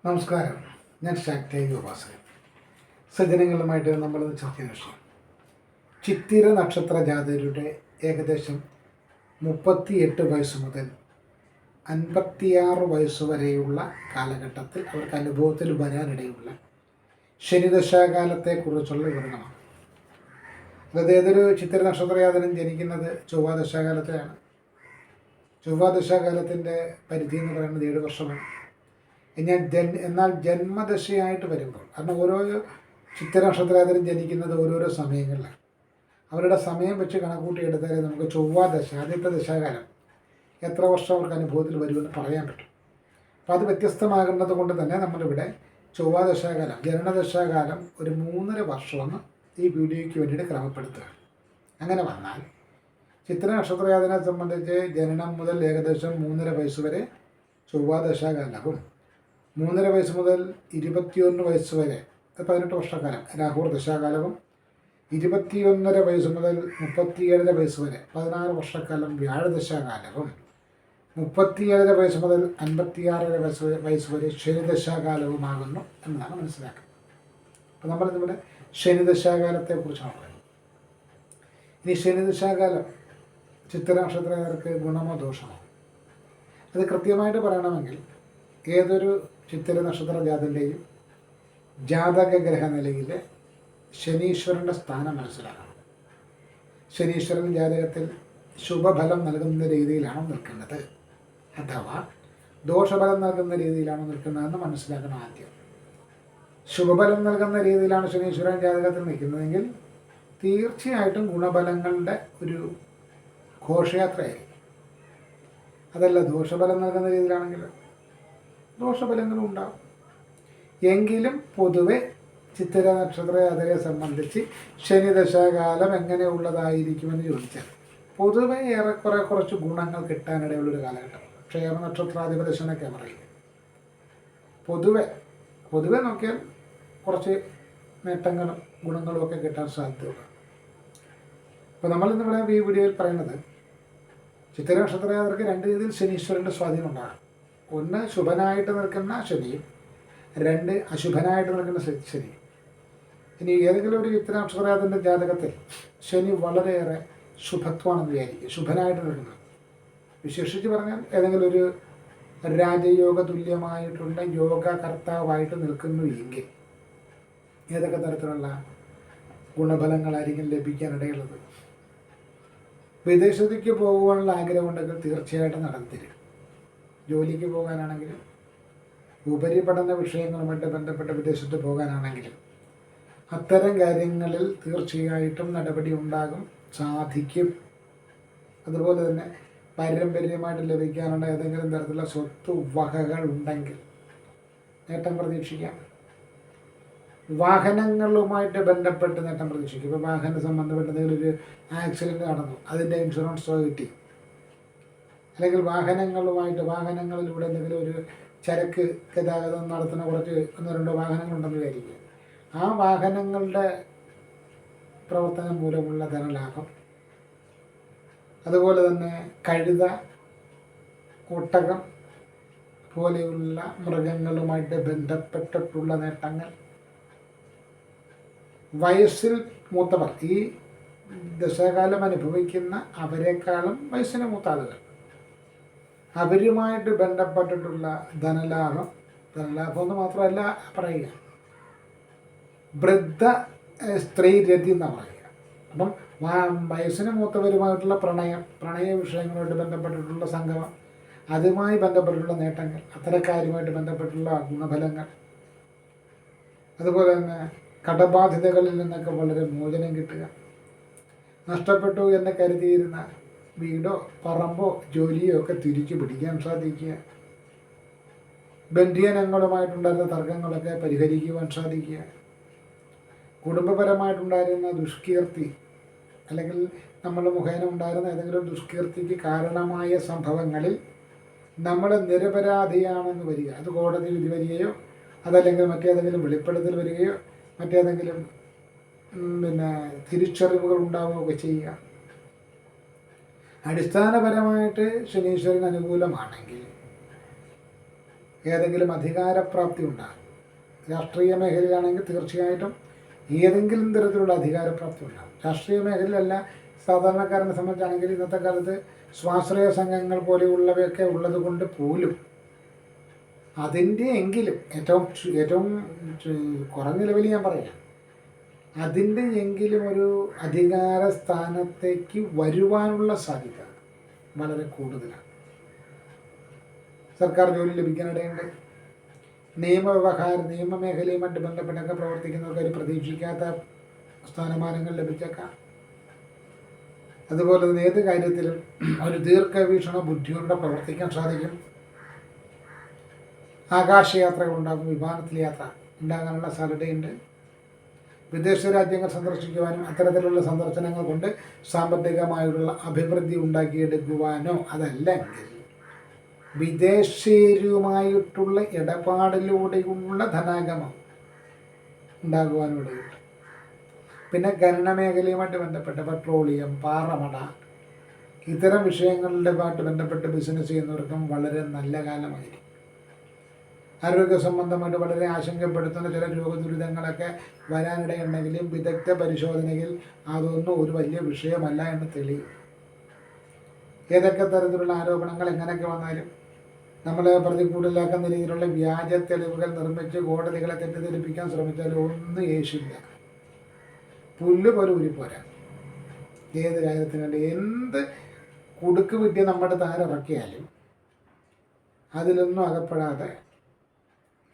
നമസ്കാരം. ഞാൻ ശാക്തേയ ഉപാസകൻ. സജ്ജനങ്ങളുമായിട്ട് നമ്മളിത് ചർച്ച ചെയ്യുന്ന വിഷയം ചിത്തിര നക്ഷത്ര ജാതകരുടെ ഏകദേശം 38 വയസ്സ് മുതൽ 56 വയസ്സ് വരെയുള്ള കാലഘട്ടത്തിൽ അവർക്ക് അനുഭവത്തിൽ വരാനിടയുള്ള ശനിദശാകാലത്തെക്കുറിച്ചുള്ള വിവരണമാണ്. അതായത് ഏതൊരു ചിത്തിര നക്ഷത്ര ജാതകനും ജനിക്കുന്നത് ചൊവ്വാദശാകാലത്തിലാണ്. ചൊവ്വാദശാകാലത്തിൻ്റെ പരിധി എന്ന് പറയുന്നത് 7 വർഷമാണ്. എന്നാൽ ജന്മദശയായിട്ട് വരുമ്പോൾ, കാരണം ഓരോ ചിത്തിര നക്ഷത്രജാതകരും ജനിക്കുന്നത് ഓരോരോ സമയങ്ങളിലാണ്. അവരുടെ സമയം വെച്ച് കണക്കൂട്ടി എടുത്താലേ നമുക്ക് ചൊവ്വാദശ, ആദ്യത്തെ ദശാകാലം എത്ര വർഷം അവർക്ക് അനുഭവത്തിൽ വരുമെന്ന് പറയാൻ പറ്റും. അപ്പോൾ അത് വ്യത്യസ്തമാകുന്നത് കൊണ്ട് തന്നെ നമ്മളിവിടെ ചൊവ്വാദശാകാലം, ജനനദശാകാലം ഒരു 3.5 വർഷമെന്ന് ഈ വീഡിയോയ്ക്ക് വേണ്ടിയിട്ട് ക്രമപ്പെടുത്തുക. അങ്ങനെ വന്നാൽ ചിത്തിര നക്ഷത്രജാതകനെ സംബന്ധിച്ച് ജനനം മുതൽ ഏകദേശം 3.5 വയസ്സ് വരെ ചൊവ്വാദശാകാലവും 3.5 വയസ്സ് മുതൽ 21 വയസ്സ് വരെ 18 വർഷക്കാലം രാഹുർ ദശാകാലവും 21.5 വയസ്സ് മുതൽ 37 വയസ്സ് വരെ 16 വർഷക്കാലം വ്യാഴദശാകാലവും 37 വയസ്സ് മുതൽ 56 വയസ്സ് വരെ ശനിദശാകാലവുമാകുന്നു എന്നതാണ് മനസ്സിലാക്കുന്നത്. അപ്പോൾ നമ്മളിതിവിടെ ശനിദശാകാലത്തെക്കുറിച്ചാണ് പറയുന്നത്. ഇനി ശനിദശാകാലം ചിത്തിര നക്ഷത്രക്കാർക്ക് ഗുണമോ ദോഷമോ, അത് കൃത്യമായിട്ട് പറയണമെങ്കിൽ ഏതൊരു ചിത്തിര നക്ഷത്ര ജാതൻ്റെയും ജാതക ഗ്രഹ നിലയിൽ ശനീശ്വരൻ്റെ സ്ഥാനം മനസ്സിലാക്കണം. ശനീശ്വരൻ ജാതകത്തിൽ ശുഭഫലം നൽകുന്ന രീതിയിലാണോ നിൽക്കുന്നത്, അഥവാ ദോഷഫലം നൽകുന്ന രീതിയിലാണോ നിൽക്കുന്നതെന്ന് മനസ്സിലാക്കണം. ആദ്യം ശുഭഫലം നൽകുന്ന രീതിയിലാണ് ശനീശ്വരൻ ജാതകത്തിൽ നിൽക്കുന്നതെങ്കിൽ തീർച്ചയായിട്ടും ഗുണഫലങ്ങളുടെ ഒരു ഘോഷയാത്രയായിരിക്കും. അതല്ല ദോഷഫലം നൽകുന്ന രീതിയിലാണെങ്കിൽ ദോഷഫലങ്ങളും ഉണ്ടാകും. എങ്കിലും പൊതുവെ ചിത്തിര നക്ഷത്ര ജാതകരെ സംബന്ധിച്ച് ശനിദശാകാലം എങ്ങനെയുള്ളതായിരിക്കുമെന്ന് ചോദിച്ചാൽ പൊതുവെ ഏറെക്കുറെ കുറച്ച് ഗുണങ്ങൾ കിട്ടാനിടയുള്ളൊരു കാലഘട്ടം. ക്ഷേമ നക്ഷത്രാധിപദശനൊക്കെ പറയും. പൊതുവെ നോക്കിയാൽ കുറച്ച് നേട്ടങ്ങളും ഗുണങ്ങളും ഒക്കെ കിട്ടാൻ സാധ്യതയുണ്ട്. അപ്പോൾ നമ്മളിന്നിവിടെ ഈ വീഡിയോയിൽ പറയുന്നത് ചിത്തിര നക്ഷത്രജാതകർക്ക് 2 രീതിയിൽ ശനീശ്വരൻ്റെ സ്വാധീനം ഉണ്ടാകും. ഒന്ന് ശുഭനായിട്ട് നിൽക്കുന്ന ശനിയും, 2 അശുഭനായിട്ട് നിൽക്കുന്ന ശനിയും. ഇനി ഏതെങ്കിലും ഒരു ചിത്തിര നക്ഷത്രജാതകൻ്റെ ജാതകത്തിൽ ശനി വളരെയേറെ ശുഭത്വമാണെന്ന് വിചാരിക്കുക, ശുഭനായിട്ട് നിൽക്കുന്നത്. വിശേഷിച്ച് പറഞ്ഞാൽ ഏതെങ്കിലും ഒരു രാജയോഗ തുല്യമായിട്ടുള്ള യോഗകർത്താവായിട്ട് നിൽക്കുന്നു എങ്കിൽ ഏതൊക്കെ തരത്തിലുള്ള ഗുണഫലങ്ങളായിരിക്കും ലഭിക്കാനിടയുള്ളത്. വിദേശത്തേക്ക് പോകുവാനുള്ള ആഗ്രഹമുണ്ടെങ്കിൽ തീർച്ചയായിട്ടും നടത്തിരും. ജോലിക്ക് പോകാനാണെങ്കിലും ഉപരിപഠന വിഷയങ്ങളുമായിട്ട് ബന്ധപ്പെട്ട് വിദേശത്ത് പോകാനാണെങ്കിലും അത്തരം കാര്യങ്ങളിൽ തീർച്ചയായിട്ടും നടപടി ഉണ്ടാകും, സാധിക്കും. അതുപോലെ തന്നെ പാരമ്പര്യമായിട്ട് ലഭിക്കാനുള്ള ഏതെങ്കിലും തരത്തിലുള്ള സ്വത്ത് വകകൾ ഉണ്ടെങ്കിൽ നേട്ടം പ്രതീക്ഷിക്കാം. വാഹനങ്ങളുമായിട്ട് ബന്ധപ്പെട്ട് നേട്ടം പ്രതീക്ഷിക്കും. ഇപ്പോൾ വാഹന സംബന്ധപ്പെട്ട എന്തെങ്കിലും ഒരു ആക്സിഡൻറ്റ് നടന്നു, അതിൻ്റെ ഇൻഷുറൻസ് കിട്ടി. അല്ലെങ്കിൽ വാഹനങ്ങളിലൂടെ എന്തെങ്കിലും ഒരു ചരക്ക് ഗതാഗതം നടത്തുന്ന കുറച്ച് 1-2 വാഹനങ്ങളുണ്ടെന്ന് വിചാരിക്കുക. ആ വാഹനങ്ങളുടെ പ്രവർത്തനം മൂലമുള്ള ധനലാഭം, അതുപോലെ തന്നെ കഴുത, ഒട്ടകം പോലെയുള്ള മൃഗങ്ങളുമായിട്ട് ബന്ധപ്പെട്ടിട്ടുള്ള നേട്ടങ്ങൾ, വയസ്സിൽ മൂത്തവർ, ഈ ദശാകാലം അനുഭവിക്കുന്ന അവരെക്കാളും വയസ്സിന് മൂത്ത ആളുകൾ, അവരുമായിട്ട് ബന്ധപ്പെട്ടിട്ടുള്ള ധനലാഭം എന്ന് മാത്രമല്ല പറയുക, വൃദ്ധ സ്ത്രീരതി എന്നാണ് പറയുക. അപ്പം വയസ്സിന് മൂത്തവരുമായിട്ടുള്ള പ്രണയ വിഷയങ്ങളുമായിട്ട് ബന്ധപ്പെട്ടിട്ടുള്ള സംഗമം, അതുമായി ബന്ധപ്പെട്ടിട്ടുള്ള നേട്ടങ്ങൾ, അത്തരക്കാരുമായിട്ട് ബന്ധപ്പെട്ടുള്ള ഗുണഫലങ്ങൾ, അതുപോലെ തന്നെ കടബാധ്യതകളിൽ നിന്നൊക്കെ വളരെ മോചനം കിട്ടുക, നഷ്ടപ്പെട്ടു എന്ന് കരുതിയിരുന്ന വീടോ പറമ്പോ ജോലിയോ ഒക്കെ തിരിച്ചു പിടിക്കാൻ സാധിക്കുക, ബന്ധുജനങ്ങളുമായിട്ടുണ്ടായിരുന്ന തർക്കങ്ങളൊക്കെ പരിഹരിക്കുവാൻ സാധിക്കുക, കുടുംബപരമായിട്ടുണ്ടായിരുന്ന ദുഷ്കീർത്തി അല്ലെങ്കിൽ നമ്മൾ മുഖേന ഉണ്ടായിരുന്ന ഏതെങ്കിലും ദുഷ്കീർത്തിക്ക് കാരണമായ സംഭവങ്ങളിൽ നമ്മൾ നിരപരാധിയാണെന്ന് വരിക, അത് കോടതി വിധി വരികയോ അതല്ലെങ്കിൽ മറ്റേതെങ്കിലും വെളിപ്പെടുത്തൽ വരികയോ മറ്റേതെങ്കിലും തിരിച്ചറിവുകൾ ഉണ്ടാവുകയൊക്കെ ചെയ്യുക. അടിസ്ഥാനപരമായിട്ട് ശനീശ്വരൻ അനുകൂലമാണെങ്കിൽ ഏതെങ്കിലും അധികാരപ്രാപ്തി ഉണ്ടാകും. രാഷ്ട്രീയ മേഖലയിലാണെങ്കിൽ തീർച്ചയായിട്ടും ഏതെങ്കിലും തരത്തിലുള്ള അധികാരപ്രാപ്തി ഉണ്ടാകും. രാഷ്ട്രീയ മേഖലയിലല്ല, സാധാരണക്കാരനെ സംബന്ധിച്ചാണെങ്കിൽ ഇന്നത്തെ കാലത്ത് സ്വാശ്രയ സംഘങ്ങൾ പോലെയുള്ളവയൊക്കെ ഉള്ളത് കൊണ്ട് പോലും അതിൻ്റെ എങ്കിലും ഏറ്റവും കുറഞ്ഞ ലെവലിൽ ഞാൻ പറയാം, അതിൻ്റെ എങ്കിലും ഒരു അധികാര സ്ഥാനത്തേക്ക് വരുവാനുള്ള സാധ്യത വളരെ കൂടുതലാണ്. സർക്കാർ ജോലി ലഭിക്കാനിടയുണ്ട്. നിയമമേഖലയുമായിട്ട് ബന്ധപ്പെട്ടൊക്കെ പ്രവർത്തിക്കുന്നവർക്ക് ഒരു പ്രതീക്ഷിക്കാത്ത സ്ഥാനമാനങ്ങൾ ലഭിച്ചേക്കാം. അതുപോലെ തന്നെ ഏത് കാര്യത്തിലും ഒരു ദീർഘവീക്ഷണ ബുദ്ധിയോടെ പ്രവർത്തിക്കാൻ സാധിക്കും. ആകാശയാത്രകൾ ഉണ്ടാകും, വിമാനത്തിൽ യാത്ര ഉണ്ടാകാനുള്ള സാധ്യതയുണ്ട്. വിദേശ രാജ്യങ്ങൾ സന്ദർശിക്കുവാനും അത്തരത്തിലുള്ള സന്ദർശനങ്ങൾ കൊണ്ട് സാമ്പത്തികമായുള്ള അഭിവൃദ്ധി ഉണ്ടാക്കിയെടുക്കുവാനോ അതല്ലെങ്കിൽ വിദേശീയരുമായിട്ടുള്ള ഇടപാടിലൂടെയുള്ള ധനാഗമം ഉണ്ടാകുവാനിടയുണ്ട്. പിന്നെ ഖനന മേഖലയുമായിട്ട് ബന്ധപ്പെട്ട് പെട്രോളിയം, പാറമട ഇത്തരം വിഷയങ്ങളുമായിട്ട് ബന്ധപ്പെട്ട് ബിസിനസ് ചെയ്യുന്നവർക്കും വളരെ നല്ല കാലമായിരിക്കും. ആരോഗ്യ സംബന്ധമായിട്ട് വളരെ ആശങ്കപ്പെടുത്തുന്ന ചില രോഗദുരിതങ്ങളൊക്കെ വരാനിടയുണ്ടെങ്കിലും വിദഗ്ധ പരിശോധനയിൽ അതൊന്നും ഒരു വലിയ വിഷയമല്ല എന്ന് തെളിയും. ഏതൊക്കെ തരത്തിലുള്ള ആരോപണങ്ങൾ എങ്ങനെയൊക്കെ വന്നാലും നമ്മൾ പ്രതികൂട്ടിലാക്കുന്ന രീതിയിലുള്ള വ്യാജ തെളിവുകൾ നിർമ്മിച്ച് കോടതികളെ തെറ്റിദ്ധരിപ്പിക്കാൻ ശ്രമിച്ചാലും ഒന്നും യേശില്ല. പുല്ല് പോലെ ഊരിപ്പോരാ. ഏത് കാര്യത്തിന് വേണ്ടി എന്ത് കുടുക്ക് വിദ്യ നമ്മുടെ താരിറക്കിയാലും അതിലൊന്നും അകപ്പെടാതെ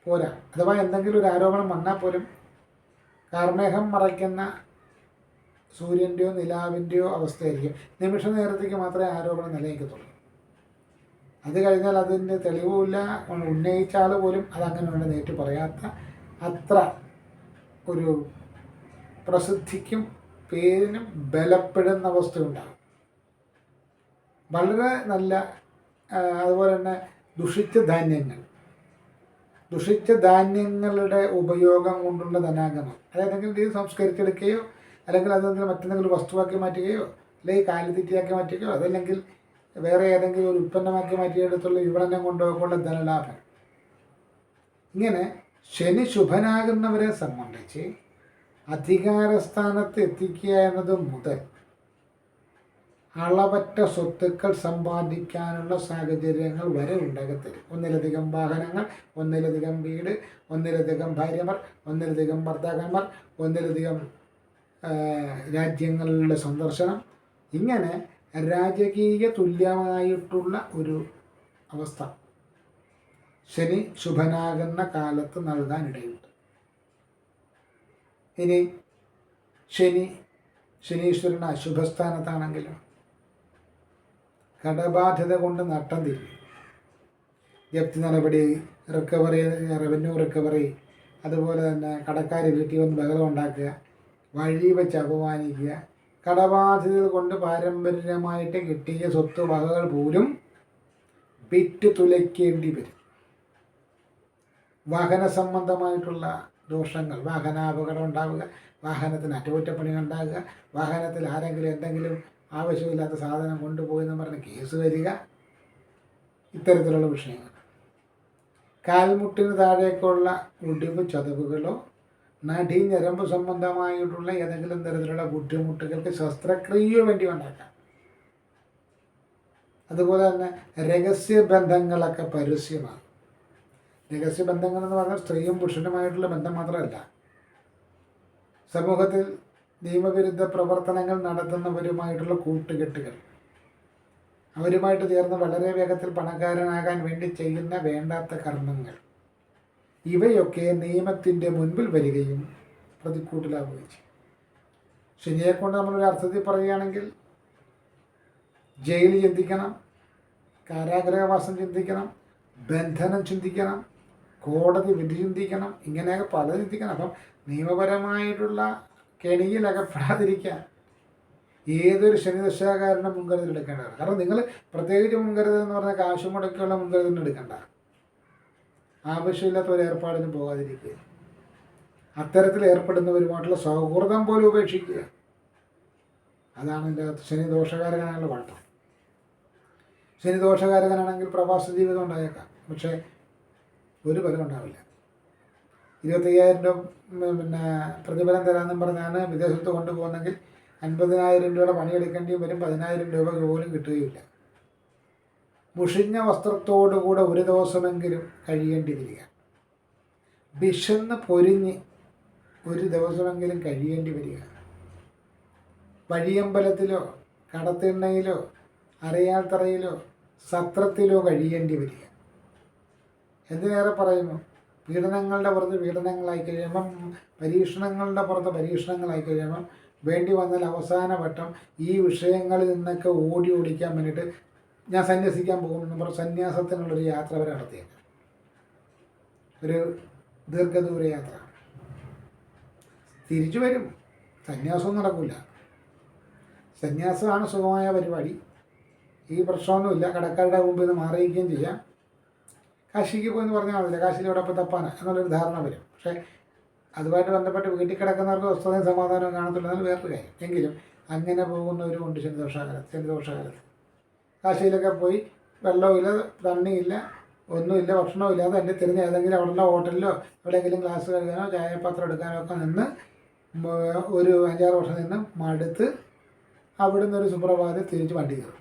പോരാ. അഥവാ എന്തെങ്കിലും ഒരു ആരോപണം വന്നാൽ പോലും കാർമേഘം മറയ്ക്കുന്ന സൂര്യൻ്റെയോ നിലാവിൻ്റെയോ അവസ്ഥയായിരിക്കും. നിമിഷ നേരത്തേക്ക് മാത്രമേ ആരോപണം നിലനിൽക്കത്തുള്ളൂ. അത് കഴിഞ്ഞാൽ അതിൻ്റെ തെളിവുമില്ല. ഉന്നയിച്ച ആൾ പോലും അതങ്ങനെ നേരിട്ട് പറയാത്ത അത്ര ഒരു പ്രസിദ്ധിക്കും പേരിനും ബലപ്പെടുന്ന അവസ്ഥയുണ്ടാകും. വളരെ നല്ല അതുപോലെ തന്നെ ദുഷിച്ച ധാന്യങ്ങളുടെ ഉപയോഗം കൊണ്ടുള്ള ധനാഗമം, അതെന്തെങ്കിലും രീതി സംസ്കരിച്ചെടുക്കുകയോ അല്ലെങ്കിൽ അതെന്തെങ്കിലും മറ്റെന്തെങ്കിലും വസ്തുവാക്കി മാറ്റുകയോ അല്ലെങ്കിൽ കാലിത്തീറ്റയാക്കി മാറ്റുകയോ അതല്ലെങ്കിൽ വേറെ ഏതെങ്കിലും ഒരു ഉൽപ്പന്നമാക്കി മാറ്റിയെടുത്തുള്ള വിപണനം കൊണ്ടുള്ള ധനലാഭം. ഇങ്ങനെ ശനി ശുഭനാകുന്നവരെ സംബന്ധിച്ച് അധികാരസ്ഥാനത്ത് എത്തിക്കുക എന്നത് മുതൽ അളവറ്റ സ്വത്തുക്കൾ സമ്പാദിക്കാനുള്ള സാഹചര്യങ്ങൾ വരെ ഉണ്ടാകത്തരും. ഒന്നിലധികം വാഹനങ്ങൾ, ഒന്നിലധികം വീട്, ഒന്നിലധികം ഭാര്യമാർ, ഒന്നിലധികം ഭർത്താക്കന്മാർ, ഒന്നിലധികം രാജ്യങ്ങളിലെ സന്ദർശനം, ഇങ്ങനെ രാജകീയ തുല്യമായിട്ടുള്ള ഒരു അവസ്ഥ ശനി ശുഭനാകുന്ന കാലത്ത് നൽകാനിടയുണ്ട്. ഇനി ശനീശ്വരൻ അശുഭസ്ഥാനത്താണെങ്കിലും കടബാധ്യത കൊണ്ട് നട്ടം തിരിയും. ജപ്തി നടപടി, റവന്യൂ റിക്കവറി, അതുപോലെ തന്നെ കടക്കാർ വീട്ടിൽ വന്ന് ബഹളം ഉണ്ടാക്കുക, വഴി വെച്ച് അപമാനിക്കുക, കടബാധ്യതകൾ കൊണ്ട് പാരമ്പര്യമായിട്ട് കിട്ടിയ സ്വത്ത് വകകൾ പോലും വിറ്റ് തുലയ്ക്കേണ്ടി വരും. വാഹന സംബന്ധമായിട്ടുള്ള ദോഷങ്ങൾ, വാഹനാപകടം ഉണ്ടാവുക, വാഹനത്തിന് അറ്റകുറ്റപ്പണി ഉണ്ടാകുക, വാഹനത്തിൽ ആരെങ്കിലും എന്തെങ്കിലും ആവശ്യമില്ലാത്ത സാധനം കൊണ്ടുപോയെന്ന് പറഞ്ഞ് കേസ് വരിക, ഇത്തരത്തിലുള്ള വിഷയങ്ങൾ. കാൽമുട്ടിന് താഴേക്കുള്ള ഒടിവ് ചതവുകളോ ഞരമ്പ് സംബന്ധമായിട്ടുള്ള ഏതെങ്കിലും തരത്തിലുള്ള ബുദ്ധിമുട്ടുകൾക്ക് ശസ്ത്രക്രിയയോ വേണ്ടി ഉണ്ടാക്കാം. അതുപോലെ തന്നെ രഹസ്യബന്ധങ്ങളൊക്കെ പരസ്യമാണ്. രഹസ്യബന്ധങ്ങൾ എന്ന് പറഞ്ഞാൽ സ്ത്രീയും പുരുഷനുമായിട്ടുള്ള ബന്ധം മാത്രമല്ല, സമൂഹത്തിൽ നിയമവിരുദ്ധ പ്രവർത്തനങ്ങൾ നടത്തുന്നവരുമായിട്ടുള്ള കൂട്ടുകെട്ടുകൾ, അവരുമായിട്ട് ചേർന്ന് വളരെ വേഗത്തിൽ പണക്കാരനാകാൻ വേണ്ടി ചെയ്യുന്ന വേണ്ടാത്ത കർമ്മങ്ങൾ, ഇവയൊക്കെ നിയമത്തിൻ്റെ മുൻപിൽ വരികയും പ്രതിക്കൂട്ടിലാവുകയും ചെയ്യും. ശനിയെക്കൊണ്ട് നമ്മളൊരു അർത്ഥത്തിൽ പറയുകയാണെങ്കിൽ ജയിൽ ചിന്തിക്കണം, കാരാഗ്രഹവാസം ചിന്തിക്കണം, ബന്ധനം ചിന്തിക്കണം, കോടതി വിധി ചിന്തിക്കണം, ഇങ്ങനെയൊക്കെ പലത് ചിന്തിക്കണം. അപ്പം നിയമപരമായിട്ടുള്ള കെണിയിലകപ്പെടാതിരിക്കാൻ ഏതൊരു ശനിദശാകാരനും മുൻകരുതൽ എടുക്കേണ്ടതാണ്. കാരണം നിങ്ങൾ പ്രത്യേകിച്ച് മുൻകരുതൽ എന്ന് പറഞ്ഞാൽ കാശ് മുടക്കിയുള്ള മുൻകരുതൽ എടുക്കേണ്ട, ആവശ്യമില്ലാത്ത ഒരു ഏർപ്പാടിനും പോകാതിരിക്കുക, അത്തരത്തിൽ ഏർപ്പെടുന്നവരുമായിട്ടുള്ള സൗഹൃദം പോലും ഉപേക്ഷിക്കുക. അതാണ് എൻ്റെ ശനി ദോഷകാരകനായുള്ള കുഴപ്പം. ശനി ദോഷകാരകനാണെങ്കിൽ പ്രവാസ ജീവിതം ഉണ്ടായേക്കാം, പക്ഷേ ഒരു ഫലം ഉണ്ടാവില്ല. 25,000 രൂപ പിന്നെ പ്രതിഫലം തരാമെന്നും പറഞ്ഞാണ് വിദേശത്ത് കൊണ്ടുപോകുന്നെങ്കിൽ 50,000 രൂപയുടെ പണിയെടുക്കേണ്ടി വരും. 10,000 രൂപ പോലും കിട്ടുകയില്ല. മുഷിഞ്ഞ വസ്ത്രത്തോടുകൂടെ ഒരു ദിവസമെങ്കിലും കഴിയേണ്ടി വരിക. വിശന്ന് പൊരിഞ്ഞ് ഒരു ദിവസമെങ്കിലും കഴിയേണ്ടി വരിക. വഴിയമ്പലത്തിലോ കടത്തിണ്ണയിലോ അരയാൽത്തറയിലോ സത്രത്തിലോ കഴിയേണ്ടി വരിക. എന്തിനേറെ പറയുന്നു, പീഡനങ്ങളുടെ പുറത്ത് പീഡനങ്ങളായി കഴിയുമ്പം, പരീക്ഷണങ്ങളുടെ പുറത്ത് പരീക്ഷണങ്ങളായി കഴിയുമ്പം വേണ്ടി വന്നാൽ അവസാന വട്ടം ഈ വിഷയങ്ങളിൽ നിന്നൊക്കെ ഓടിക്കാൻ വേണ്ടിയിട്ട് ഞാൻ സന്യസിക്കാൻ പോകുമെന്ന് പറഞ്ഞ് സന്യാസത്തിനുള്ളൊരു യാത്ര അവർ നടത്തിയേക്കാം. ഒരു ദീർഘദൂര യാത്ര. തിരിച്ചു വരും, സന്യാസവും നടക്കില്ല. സന്യാസമാണ് സുഖമായ പരിപാടി. ഈ പ്രശ്നമൊന്നുമില്ല. കടക്കാരുടെ മുമ്പിൽ നിന്ന് മാറിയിരിക്കുകയും ചെയ്യാം. കാശിക്ക് പോയെന്ന് പറഞ്ഞാൽ മതില്ല, കാശിയിലോടൊപ്പം തപ്പാന എന്നുള്ളൊരു ധാരണ വരും. പക്ഷേ അതുമായിട്ട് ബന്ധപ്പെട്ട് വീട്ടിൽ കിടക്കുന്നവർക്ക് സ്വസ്ഥതയും സമാധാനവും കാണത്തില്ലെന്നാണ് വേറൊരു കാര്യം. എങ്കിലും അങ്ങനെ പോകുന്നവരുമുണ്ട് ശനിദോഷകാലത്ത്. കാശിയിലൊക്കെ പോയി വെള്ളമില്ല, തണ്ണിയില്ല, ഒന്നുമില്ല, ഭക്ഷണമില്ലാതെ എൻ്റെ തിരിഞ്ഞ ഏതെങ്കിലും അവിടെയുള്ള ഹോട്ടലിലോ എവിടെയെങ്കിലും ഗ്ലാസ് കഴുകാനോ ചായപാത്രം എടുക്കാനോ ഒക്കെ നിന്ന് ഒരു 5-6 വർഷം നിന്ന് മടുത്ത് അവിടുന്ന് ഒരു സുപ്രഭാതത്തിൽ തിരിച്ച് വണ്ടി കയറും.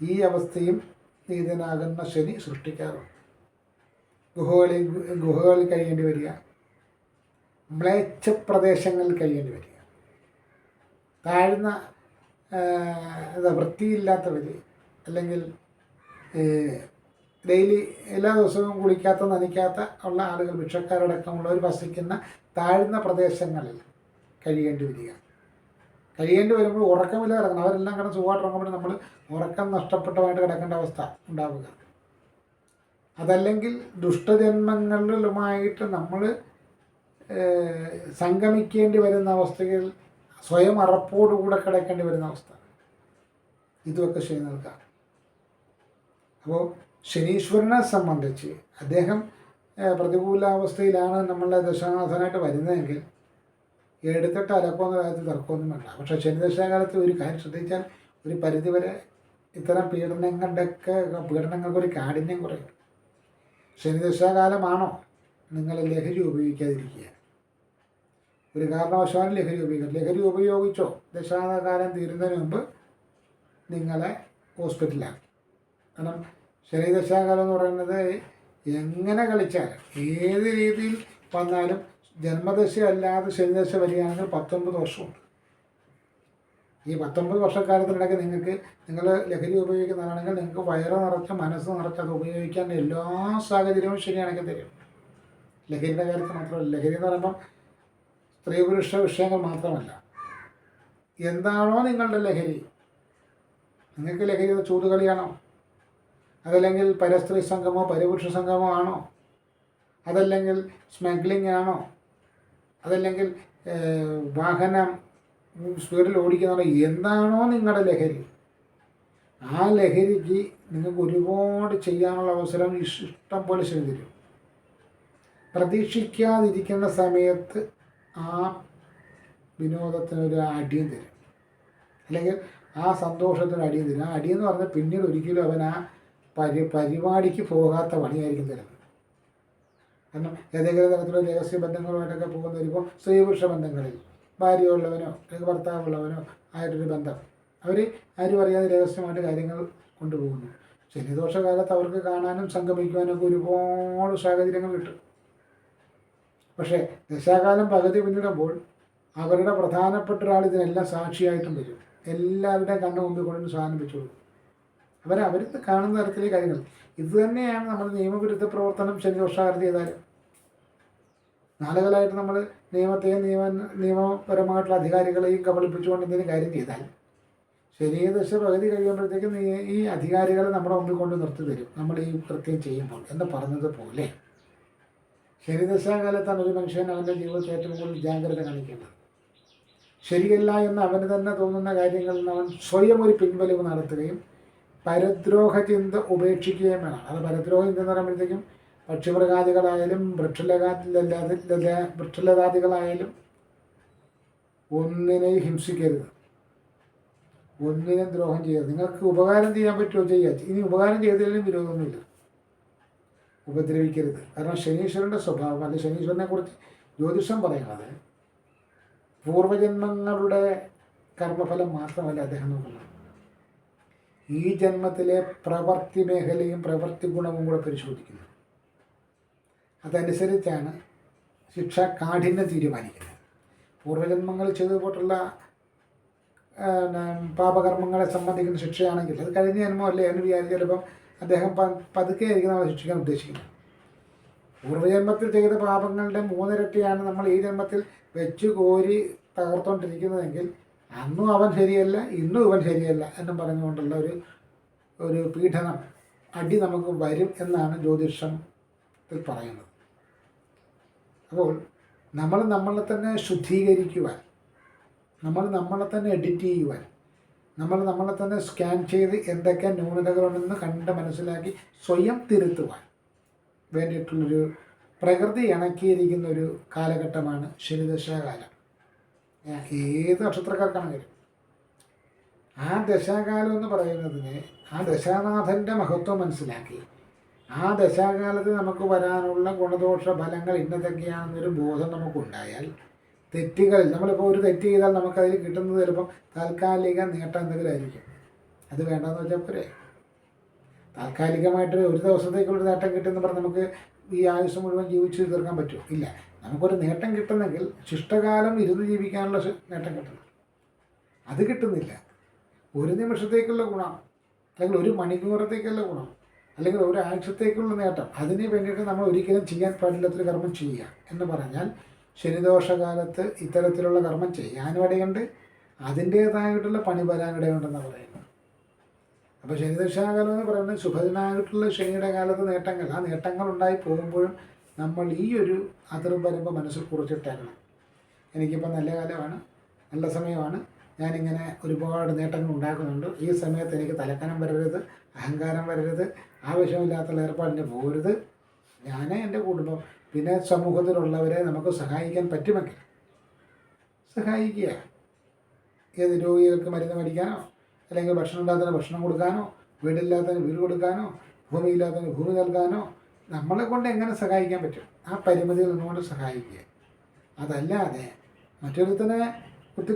ഈ അവസ്ഥയും നീതനാകുന്ന ശനി സൃഷ്ടിക്കാറുണ്ട്. ഗുഹകളിൽ കഴിയേണ്ടി വരിക, മ്ലേച്ഛപ്രദേശങ്ങളിൽ കഴിയേണ്ടി വരിക, താഴ്ന്ന വൃത്തിയില്ലാത്തവർ, അല്ലെങ്കിൽ ഡെയിലി എല്ലാ ദിവസവും കുളിക്കാത്ത നനയ്ക്കാത്ത ഉള്ള ആളുകൾ, ഭിക്ഷക്കാരടക്കമുള്ളവർ വസിക്കുന്ന താഴ്ന്ന പ്രദേശങ്ങളിൽ കഴിയേണ്ടി വരിക. കഴിയേണ്ടി വരുമ്പോൾ ഉറക്കമില്ല കിടക്കണം. അവരെല്ലാം കിടന്ന് സുഖമായിട്ട് ഉറങ്ങുമ്പോൾ നമ്മൾ ഉറക്കം നഷ്ടപ്പെട്ടമായിട്ട് കിടക്കേണ്ട അവസ്ഥ ഉണ്ടാവുക. അതല്ലെങ്കിൽ ദുഷ്ടജന്മങ്ങളിലുമായിട്ട് നമ്മൾ സംഗമിക്കേണ്ടി വരുന്ന അവസ്ഥയിൽ സ്വയം അറപ്പോടുകൂടെ കിടക്കേണ്ടി വരുന്ന അവസ്ഥ. ഇതുമൊക്കെ ശനി നൽകാം. അപ്പോൾ ശനീശ്വരനെ സംബന്ധിച്ച് അദ്ദേഹം പ്രതികൂലാവസ്ഥയിലാണ് നമ്മളുടെ ദശാനാഥനായിട്ട് വരുന്നതെങ്കിൽ എടുത്തിട്ട് അലക്കൊന്ന കാര്യത്തിൽ തർക്കമൊന്നും വേണ്ട. പക്ഷേ ശനിദശാകാലത്ത് ഒരു കാര്യം ശ്രദ്ധിച്ചാൽ ഒരു പരിധിവരെ ഇത്തരം പീഡനങ്ങൾക്കൊരു കാഠിന്യം കുറയും. ശനിദശാകാലമാണോ നിങ്ങൾ ലഹരി ഉപയോഗിക്കാതിരിക്കുക. ഒരു കാരണവശാലും ലഹരി ഉപയോഗിക്കുക. ലഹരി ഉപയോഗിച്ചോ ദശാകാലം തീരുന്നതിന് മുമ്പ് നിങ്ങളെ ഹോസ്പിറ്റലാണ്. കാരണം ശനിദശാകാലം എന്ന് പറയുന്നത് എങ്ങനെ കളിച്ചാലും ഏത് രീതിയിൽ വന്നാലും ജന്മദശ അല്ലാതെ ശനിദശ വരികയാണെങ്കിൽ 19 വർഷമുണ്ട്. ഈ 19 വർഷക്കാലത്തിനിടയ്ക്ക് നിങ്ങൾ ലഹരി ഉപയോഗിക്കുന്നതാണെങ്കിൽ നിങ്ങൾക്ക് വയറ് നിറച്ച് മനസ്സ് നിറച്ച് അത് ഉപയോഗിക്കാൻ എല്ലാ സാഹചര്യവും ശരിയാണെങ്കിൽ തരും. ലഹരിയുടെ കാര്യത്തിൽ മാത്രമല്ല. ലഹരി എന്ന് പറയുമ്പം സ്ത്രീ പുരുഷ വിഷയങ്ങൾ മാത്രമല്ല. എന്താണോ നിങ്ങളുടെ ലഹരി, നിങ്ങൾക്ക് ലഹരി ചൂതുകളിയാണോ, അതല്ലെങ്കിൽ പരസ്ത്രീ സംഗമോ പരപുരുഷ സംഗമോ ആണോ, അതല്ലെങ്കിൽ സ്മഗ്ലിംഗ് ആണോ, അതല്ലെങ്കിൽ വാഹനം സ്പീഡിൽ ഓടിക്കുന്നതാണോ, എന്താണോ നിങ്ങളുടെ ലഹരി, ആ ലഹരിക്ക് നിങ്ങൾക്ക് ഒരുപാട് ചെയ്യാനുള്ള അവസരം ഇഷ്ടം പോലെ ശരി തരും. പ്രതീക്ഷിക്കാതിരിക്കുന്ന സമയത്ത് ആ വിനോദത്തിനൊരു അടിയും തരും, അല്ലെങ്കിൽ ആ സന്തോഷത്തിന് അടിയും തരും. ആ അടിയെന്ന് പറഞ്ഞാൽ പിന്നീട് ഒരിക്കലും അവൻ ആ പരിപാടിക്ക് പോകാത്ത പണിയായിരിക്കും തരുന്നത്. കാരണം ഏതെങ്കിലും തരത്തിലുള്ള രഹസ്യ ബന്ധങ്ങളുമായിട്ടൊക്കെ പോകുന്ന വരുമ്പോൾ സ്ത്രീ പുരുഷ ബന്ധങ്ങളിൽ ഭാര്യയുള്ളവനോ അല്ലെങ്കിൽ ഭർത്താവുള്ളവനോ ആയിട്ടൊരു ബന്ധം അവർ ആരും അറിയാതെ രഹസ്യമായിട്ട് കാര്യങ്ങൾ കൊണ്ടുപോകുന്നു. ശനിദോഷകാലത്ത് അവർക്ക് കാണാനും സംഗമിക്കുവാനൊക്കെ ഒരുപാട് സാഹചര്യങ്ങൾ കിട്ടും. പക്ഷേ ദശാകാലം പകുതി പിന്നിടുമ്പോൾ അവരുടെ പ്രധാനപ്പെട്ട ഒരാൾ ഇതിനെല്ലാം സാക്ഷിയായിട്ടും വരും. എല്ലാവരുടെയും കണ്ണു മുമ്പിൽ കൊണ്ടു സാധനം വെച്ചു കൊടുക്കും. അവർ കാണുന്ന തരത്തിലെ കാര്യങ്ങൾ ഇത് തന്നെയാണ് നമ്മൾ നിയമവിരുദ്ധ പ്രവർത്തനം ശനിദോഷകാലത്ത് ചെയ്താലും. നാളുകളായിട്ട് നമ്മൾ നിയമത്തെയും നിയമപരമായിട്ടുള്ള അധികാരികളെയും കബളിപ്പിച്ചുകൊണ്ട് എന്തെങ്കിലും കാര്യം ചെയ്താൽ ശനിദശ പകുതി കഴിയുമ്പോഴത്തേക്കും ഈ അധികാരികളെ നമ്മുടെ മുമ്പിൽ കൊണ്ട് നിർത്തി തരും. നമ്മൾ ഈ കൃത്യം ചെയ്യുമ്പോൾ എന്ന് പറഞ്ഞതുപോലെ ശനിദശാകാലത്താണ് ഒരു മനുഷ്യൻ അവൻ്റെ ജീവിതത്തിൽ ഏറ്റവും കൂടുതൽ ജാഗ്രത കാണിക്കേണ്ടത്. ശരിയല്ല എന്ന് അവന് തന്നെ തോന്നുന്ന കാര്യങ്ങളിൽ നിന്ന് അവൻ സ്വയം ഒരു പിൻവലിവ് നടത്തുകയും പരദ്രോഹ ചിന്ത ഉപേക്ഷിക്കുകയും വേണം. അത് പരദ്രോഹ ചിന്ത എന്ന് പറയുമ്പോഴത്തേക്കും പക്ഷിമൃഗാദികളായാലും വൃക്ഷലതാദികളായാലും ഒന്നിനെയും ഹിംസിക്കരുത്, ഒന്നിനും ദ്രോഹം ചെയ്യരുത്. നിങ്ങൾക്ക് ഉപകാരം ചെയ്യാൻ പറ്റുമോ ചെയ്യുക. ഇനി ഉപകാരം ചെയ്തതിലും വിരോധമൊന്നുമില്ല. ഉപദ്രവിക്കരുത്. കാരണം ശനീശ്വരൻ്റെ സ്വഭാവം, അല്ലെങ്കിൽ ശനീശ്വരനെ കുറിച്ച് ജ്യോതിഷം പറയുന്നത് പൂർവജന്മങ്ങളുടെ കർമ്മഫലം മാത്രമല്ല അദ്ദേഹം നോക്കുന്നത്, ഈ ജന്മത്തിലെ പ്രവൃത്തി മേഖലയും പ്രവൃത്തി ഗുണവും കൂടെ പരിശോധിക്കുന്നു. അതനുസരിച്ചാണ് ശിക്ഷ കാഠിന്യം തീരുമാനിക്കുന്നത്. പൂർവ്വജന്മങ്ങൾ ചെയ്തു പോയിട്ടുള്ള പാപകർമ്മങ്ങളെ സംബന്ധിക്കുന്ന ശിക്ഷയാണെങ്കിൽ അത് കഴിഞ്ഞ ജന്മമല്ലേ എന്ന് വിചാരിച്ച് ചിലപ്പം അദ്ദേഹം പതുക്കെ ആയിരിക്കും നമ്മളെ ശിക്ഷിക്കാൻ ഉദ്ദേശിക്കുന്നത്. പൂർവ്വജന്മത്തിൽ ചെയ്ത പാപങ്ങളുടെ 3 ഇരട്ടിയാണ് നമ്മൾ ഈ ജന്മത്തിൽ വെച്ച് കോരി തകർത്തുകൊണ്ടിരിക്കുന്നതെങ്കിൽ അന്നും അവൻ ശരിയല്ല, ഇന്നും ഇവൻ ശരിയല്ല എന്നും പറഞ്ഞുകൊണ്ടുള്ള ഒരു പീഡനം, അടി നമുക്ക് വരും എന്നാണ് ജ്യോതിഷത്തിൽ പറയുന്നത്. അപ്പോൾ നമ്മളെ തന്നെ ശുദ്ധീകരിക്കുവാൻ, നമ്മളെ തന്നെ എഡിറ്റ് ചെയ്യുവാൻ, നമ്മളെ തന്നെ സ്കാൻ ചെയ്ത് എന്തൊക്കെ ന്യൂനതകളുണ്ടെന്ന് കണ്ട് മനസ്സിലാക്കി സ്വയം തിരുത്തുവാൻ വേണ്ടിയിട്ടുള്ളൊരു പ്രകൃതി ഇണക്കിയിരിക്കുന്ന ഒരു കാലഘട്ടമാണ് ശനിദശാകാലം. ഏത് നക്ഷത്രക്കാർക്കാണെങ്കിലും ആ ദശാകാലം എന്ന് പറയുന്നതിന് ആ ദശാനാഥൻ്റെ മഹത്വം മനസ്സിലാക്കി ആ ദശാകാലത്ത് നമുക്ക് വരാനുള്ള ഗുണദോഷ ഫലങ്ങൾ ഇന്നതൊക്കെയാണെന്നൊരു ബോധം നമുക്കുണ്ടായാൽ തെറ്റുകളിൽ, നമ്മളിപ്പോൾ ഒരു തെറ്റ് ചെയ്താൽ നമുക്കതിൽ കിട്ടുന്നത് ചിലപ്പം താൽക്കാലിക നേട്ടം എന്തെങ്കിലും ആയിരിക്കും. അത് വേണ്ടെന്ന് വെച്ചാൽ പോരെ. താൽക്കാലികമായിട്ട് ഒരു ദിവസത്തേക്കുള്ളൊരു നേട്ടം കിട്ടുമെന്ന് പറഞ്ഞാൽ നമുക്ക് ഈ ആയുസ് മുഴുവൻ ജീവിച്ച് തീർക്കാൻ പറ്റുമോ? ഇല്ല. നമുക്കൊരു നേട്ടം കിട്ടുന്നെങ്കിൽ ശിഷ്ടകാലം ഇരുന്ന് ജീവിക്കാനുള്ള നേട്ടം കിട്ടണം. അത് കിട്ടുന്നില്ല. ഒരു നിമിഷത്തേക്കുള്ള ഗുണം, അല്ലെങ്കിൽ ഒരു മണിക്കൂറത്തേക്കുള്ള ഗുണം, അല്ലെങ്കിൽ ഒരാഴ്ചത്തേക്കുള്ള നേട്ടം, അതിന് വേണ്ടിയിട്ട് നമ്മൾ ഒരിക്കലും ചെയ്യാൻ പാടില്ലാത്തൊരു കർമ്മം ചെയ്യുക എന്ന് പറഞ്ഞാൽ ശനിദോഷകാലത്ത് ഇത്തരത്തിലുള്ള കർമ്മം ചെയ്യാനും ഇടയുണ്ട്, അതിൻ്റേതായിട്ടുള്ള പണി വരാനിടയുണ്ടെന്നാണ് പറയുന്നത്. അപ്പോൾ ശനിദശാകാലം എന്ന് പറയുന്നത് ശുഭദിനായിട്ടുള്ള ശനിയുടെ കാലത്ത് നേട്ടങ്ങൾ, ആ നേട്ടങ്ങൾ ഉണ്ടായി പോകുമ്പോഴും നമ്മൾ ഈ ഒരു അതിർവരമ്പ് മനസ്സിൽ കുറിച്ചിട്ടേക്കണം. എനിക്കിപ്പോൾ നല്ല കാലമാണ്, നല്ല സമയമാണ്, ഞാനിങ്ങനെ ഒരുപാട് നേട്ടങ്ങൾ ഉണ്ടാക്കുന്നുണ്ട്, ഈ സമയത്ത് എനിക്ക് തലക്കനം വരരുത്, അഹങ്കാരം വരരുത്, ആവശ്യമില്ലാത്ത ഏർപ്പാടിന് പോകരുത്, ഞാൻ, എൻ്റെ കുടുംബം, പിന്നെ സമൂഹത്തിലുള്ളവരെ നമുക്ക് സഹായിക്കാൻ പറ്റുമെങ്കിൽ സഹായിക്കുക. ഏത് രോഗികൾക്ക് മരുന്ന് മേടിക്കാനോ, അല്ലെങ്കിൽ ഭക്ഷണം ഇല്ലാത്തതിന് ഭക്ഷണം കൊടുക്കാനോ, വീടില്ലാത്തതിന് വീട് കൊടുക്കാനോ, ഭൂമിയില്ലാത്തതിന് ഭൂമി നൽകാനോ, നമ്മളെ കൊണ്ട് എങ്ങനെ സഹായിക്കാൻ പറ്റും ആ പരിമിതിയിൽ നിന്നുകൊണ്ട് സഹായിക്കുക. അതല്ലാതെ മറ്റൊരുത്തനെ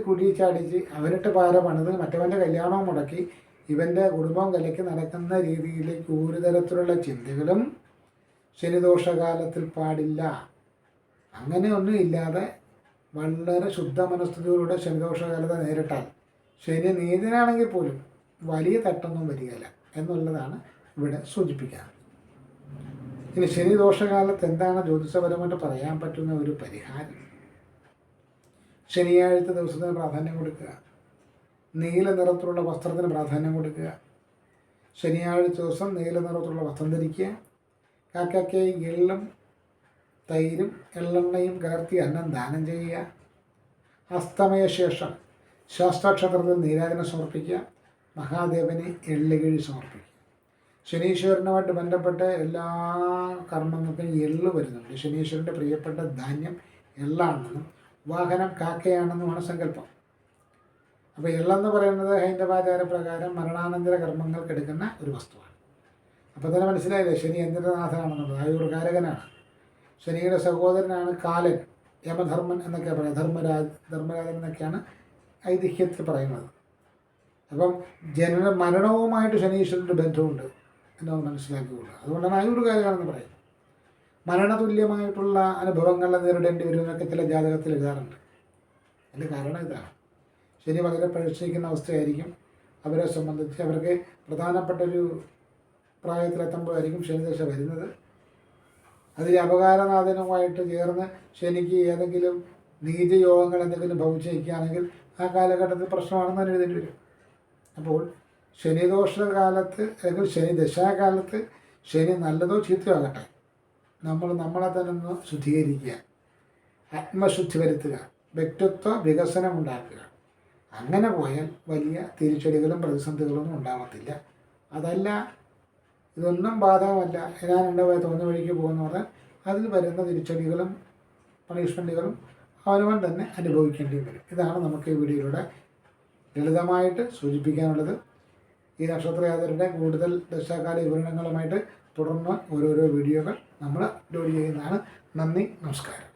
കുടിച്ചാടിച്ച് അവരിട്ട് പാര പണിത് മറ്റവൻ്റെ കല്യാണവും മുടക്കി ഇവൻ്റെ കുടുംബം കലയ്ക്ക് നടക്കുന്ന രീതിയിലേക്ക് ഒരു തരത്തിലുള്ള ചിന്തകളും ശനിദോഷകാലത്തിൽ പാടില്ല. അങ്ങനെ ഒന്നും ഇല്ലാതെ വളരെ ശുദ്ധ മനസ്ഥിതിയോടെ ശനിദോഷകാലത്തെ നേരിട്ടാൽ ശനി നീതിനാണെങ്കിൽ പോലും വലിയ തട്ടൊന്നും വരികയില്ല എന്നുള്ളതാണ് ഇവിടെ സൂചിപ്പിക്കുക. ഇനി ശനിദോഷകാലത്ത് എന്താണ് ജ്യോതിഷപരമായിട്ട് പറയാൻ പറ്റുന്ന ഒരു പരിഹാരം? ശനിയാഴ്ച ദിവസത്തിന് പ്രാധാന്യം കൊടുക്കുക, നീല നിറത്തിലുള്ള വസ്ത്രത്തിന് പ്രാധാന്യം കൊടുക്കുക, ശനിയാഴ്ച ദിവസം നീല നിറത്തിലുള്ള വസ്ത്രം ധരിക്കുക, കാക്കയ്ക്ക് എള്ളും തൈരും എള്ളെണ്ണയും കലർത്തി അന്നം ദാനം ചെയ്യുക, അസ്തമയ ശേഷം ശാസ്താക്ഷേത്രത്തിൽ നീരാജനം സമർപ്പിക്കുക, മഹാദേവന് എള്ളുകിഴി സമർപ്പിക്കുക. ശനീശ്വരനുമായിട്ട് ബന്ധപ്പെട്ട എല്ലാ കർമ്മങ്ങൾക്കും എള്ള് വരുന്നുണ്ട്. ശനീശ്വരൻ്റെ പ്രിയപ്പെട്ട ധാന്യം എള്ളാണെന്നും വാഹനം കാക്കയാണെന്നുമാണ് സങ്കല്പം. അപ്പോൾ എള്ളെന്ന് പറയുന്നത് ഹൈന്ദവാചാര പ്രകാരം മരണാനന്തര കർമ്മങ്ങൾക്ക് എടുക്കുന്ന ഒരു വസ്തുവാണ്. അപ്പോൾ തന്നെ മനസ്സിലായില്ലേ ശനി ഇന്ദ്രനാഥനാണെന്നുള്ളത്, ആയുർകാരകനാണ്. ശനിയുടെ സഹോദരനാണ് കാലൻ, യമധർമ്മൻ എന്നൊക്കെ പറയാം, ധർമ്മരാജൻ എന്നൊക്കെയാണ് ഐതിഹ്യത്തിൽ പറയുന്നത്. അപ്പം മരണവുമായിട്ട് ശനീശ്വരൻ്റെ ബന്ധമുണ്ട് എന്നത് മനസ്സിലാക്കിക്കൊള്ളുക. അതുകൊണ്ടാണ് ആയുർകാരകനെന്ന് പറയുന്നത്. മരണതുല്യമായിട്ടുള്ള അനുഭവങ്ങളെ നേരിടേണ്ടി വരുമെന്നൊക്കെ ചില ജാതകത്തിൽ എഴുതാറുണ്ട്. അതിൻ്റെ കാരണം ഇതാണ്, ശനി വളരെ പഴിച്ചിരിക്കുന്ന അവസ്ഥയായിരിക്കും അവരെ സംബന്ധിച്ച്. അവർക്ക് പ്രധാനപ്പെട്ടൊരു പ്രായത്തിലെത്തുമ്പോഴായിരിക്കും ശനിദശ വരുന്നത്. അതിൽ അപകാരനാഥനുമായിട്ട് ചേർന്ന് ശനിക്ക് ഏതെങ്കിലും നീചയോഗങ്ങൾ എന്തെങ്കിലും ഭവിച്ചിരിക്കുകയാണെങ്കിൽ ആ കാലഘട്ടത്തിൽ പ്രശ്നമാണെന്ന് എഴുതേണ്ടി വരും. അപ്പോൾ ശനിദോഷകാലത്ത് അല്ലെങ്കിൽ ശനി ദശാകാലത്ത് ശനി നല്ലതോ ചീത്തയോ ആകട്ടെ, നമ്മളെ തന്നെ ഒന്ന് ശുദ്ധീകരിക്കുക, ആത്മശുദ്ധി വരുത്തുക, വ്യക്തിത്വ വികസനം ഉണ്ടാക്കുക. അങ്ങനെ പോയാൽ വലിയ തിരിച്ചടികളും പ്രതിസന്ധികളൊന്നും ഉണ്ടാകത്തില്ല. അതല്ല ഇതൊന്നും ബാധകമല്ല, ഞാൻ എൻ്റെ തോന്നിയ വഴിക്ക് പോകുന്ന പറഞ്ഞാൽ അതിൽ വരുന്ന തിരിച്ചടികളും പണിഷ്മെൻറ്റുകളും അവനവൻ തന്നെ അനുഭവിക്കേണ്ടിയും വരും. ഇതാണ് നമുക്ക് ഈ വീഡിയോയിലൂടെ ലളിതമായിട്ട് സൂചിപ്പിക്കാനുള്ളത്. ഈ നക്ഷത്രയാത്രയുടെ കൂടുതൽ ദശാകാല വിവരണങ്ങളുമായിട്ട് തുടർന്ന് ഓരോരോ വീഡിയോകൾ നമ്മൾ അപ്ലോഡ് ചെയ്യുന്നതാണ്. നന്ദി, നമസ്കാരം.